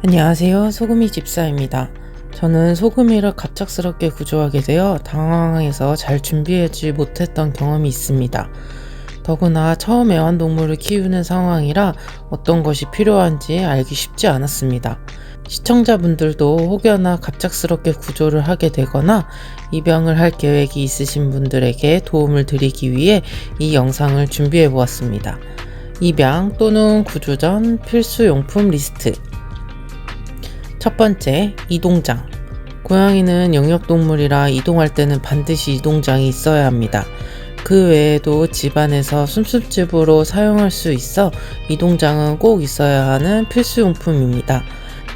안녕하세요. 소금이 집사입니다. 저는 소금이를 갑작스럽게 구조하게 되어 당황해서 잘 준비하지 못했던 경험이 있습니다. 더구나 처음 애완동물을 키우는 상황이라 어떤 것이 필요한지 알기 쉽지 않았습니다. 시청자분들도 혹여나 갑작스럽게 구조를 하게 되거나 입양을 할 계획이 있으신 분들에게 도움을 드리기 위해 이 영상을 준비해 보았습니다. 입양 또는 구조 전 필수 용품 리스트. 첫 번째, 이동장. 고양이는 영역동물이라 이동할 때는 반드시 이동장이 있어야 합니다. 그 외에도 집안에서 숨숨집으로 사용할 수 있어 이동장은 꼭 있어야 하는 필수용품입니다.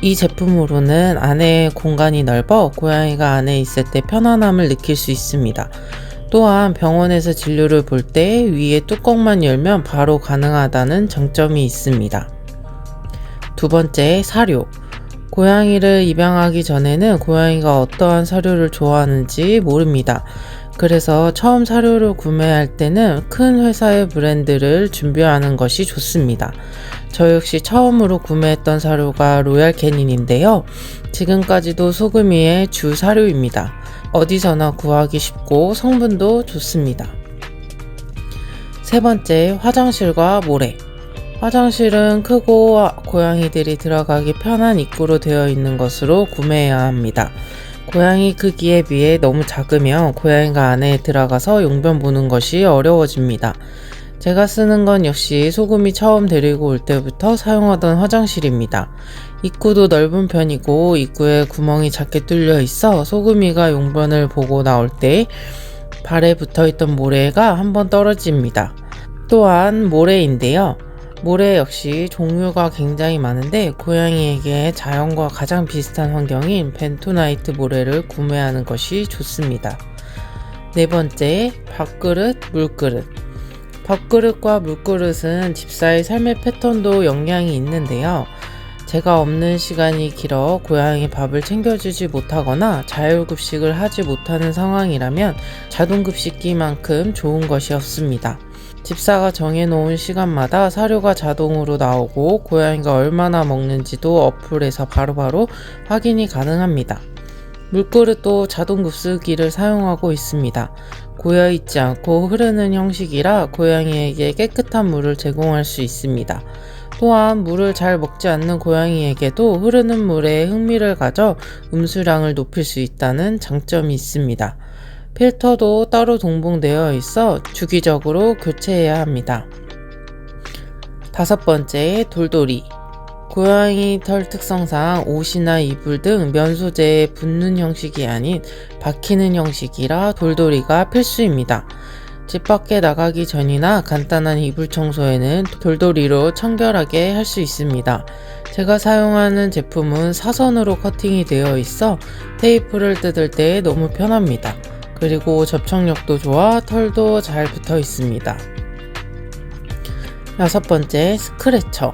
이 제품으로는 안에 공간이 넓어 고양이가 안에 있을 때 편안함을 느낄 수 있습니다. 또한 병원에서 진료를 볼 때 위에 뚜껑만 열면 바로 가능하다는 장점이 있습니다. 두 번째, 사료. 고양이를 입양하기 전에는 고양이가 어떠한 사료를 좋아하는지 모릅니다. 그래서 처음 사료를 구매할 때는 큰 회사의 브랜드를 준비하는 것이 좋습니다. 저 역시 처음으로 구매했던 사료가 로얄 캐닌인데요. 지금까지도 소금이의 주 사료입니다. 어디서나 구하기 쉽고 성분도 좋습니다. 세 번째, 화장실과 모래. 화장실은 크고 고양이들이 들어가기 편한 입구로 되어 있는 것으로 구매해야 합니다. 고양이 크기에 비해 너무 작으면 고양이가 안에 들어가서 용변 보는 것이 어려워집니다. 제가 쓰는 건 역시 소금이 처음 데리고 올 때부터 사용하던 화장실입니다. 입구도 넓은 편이고 입구에 구멍이 작게 뚫려 있어 소금이가 용변을 보고 나올 때 발에 붙어있던 모래가 한번 떨어집니다. 또한 모래인데요. 모래 역시 종류가 굉장히 많은데 고양이에게 자연과 가장 비슷한 환경인 벤토나이트 모래를 구매하는 것이 좋습니다. 네 번째, 밥그릇, 물그릇. 밥그릇과 물그릇은 집사의 삶의 패턴도 영향이 있는데요. 제가 없는 시간이 길어 고양이 밥을 챙겨주지 못하거나 자율급식을 하지 못하는 상황이라면 자동급식기만큼 좋은 것이 없습니다. 집사가 정해놓은 시간마다 사료가 자동으로 나오고 고양이가 얼마나 먹는지도 어플에서 바로바로 확인이 가능합니다. 물그릇도 자동급수기를 사용하고 있습니다. 고여있지 않고 흐르는 형식이라 고양이에게 깨끗한 물을 제공할 수 있습니다. 또한 물을 잘 먹지 않는 고양이에게도 흐르는 물에 흥미를 가져 음수량을 높일 수 있다는 장점이 있습니다. 필터도 따로 동봉되어 있어 주기적으로 교체해야 합니다. 다섯 번째, 돌돌이. 고양이 털 특성상 옷이나 이불 등 면 소재에 붙는 형식이 아닌 박히는 형식이라 돌돌이가 필수입니다. 집 밖에 나가기 전이나 간단한 이불 청소에는 돌돌이로 청결하게 할 수 있습니다. 제가 사용하는 제품은 사선으로 커팅이 되어 있어 테이프를 뜯을 때 너무 편합니다. 그리고 접착력도 좋아 털도 잘 붙어 있습니다. 여섯 번째, 스크래처.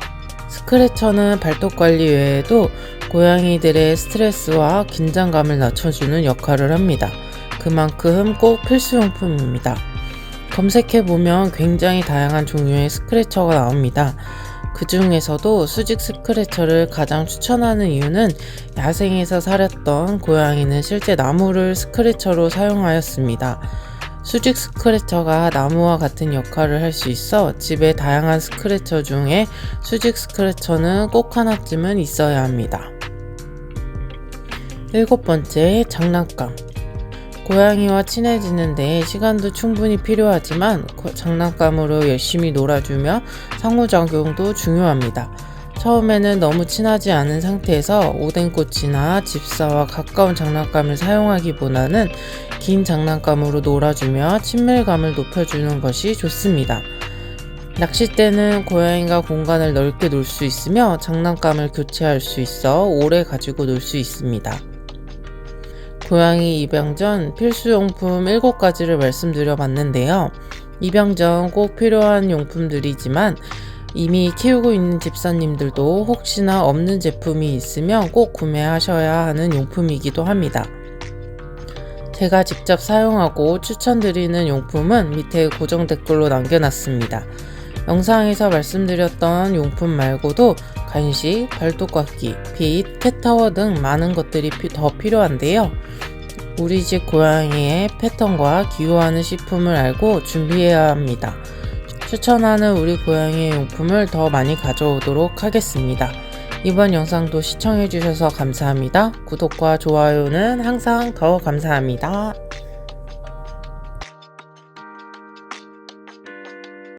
스크래처는 발톱 관리 외에도 고양이들의 스트레스와 긴장감을 낮춰주는 역할을 합니다. 그만큼 꼭 필수용품입니다. 검색해보면 굉장히 다양한 종류의 스크래처가 나옵니다. 그 중에서도 수직 스크래처를 가장 추천하는 이유는 야생에서 사렸던 고양이는 실제 나무를 스크래처로 사용하였습니다. 수직 스크래처가 나무와 같은 역할을 할 수 있어 집에 다양한 스크래처 중에 수직 스크래처는 꼭 하나쯤은 있어야 합니다. 일곱 번째, 장난감. 고양이와 친해지는데 시간도 충분히 필요하지만 장난감으로 열심히 놀아주며 상호작용도 중요합니다. 처음에는 너무 친하지 않은 상태에서 오뎅꽃이나 집사와 가까운 장난감을 사용하기보다는 긴 장난감으로 놀아주며 친밀감을 높여주는 것이 좋습니다. 낚싯대는 고양이가 공간을 넓게 놀 수 있으며 장난감을 교체할 수 있어 오래 가지고 놀 수 있습니다. 고양이 입양 전 필수용품 7가지를 말씀드려 봤는데요. 입양 전 꼭 필요한 용품들이지만 이미 키우고 있는 집사님들도 혹시나 없는 제품이 있으면 꼭 구매하셔야 하는 용품이기도 합니다. 제가 직접 사용하고 추천드리는 용품은 밑에 고정 댓글로 남겨놨습니다. 영상에서 말씀드렸던 용품 말고도 간식, 발톱깎이, 빗, 캣타워 등 많은 것들이 더 필요한데요. 우리 집 고양이의 패턴과 기호하는 식품을 알고 준비해야 합니다. 추천하는 우리 고양이의 용품을 더 많이 가져오도록 하겠습니다. 이번 영상도 시청해주셔서 감사합니다. 구독과 좋아요는 항상 더 감사합니다.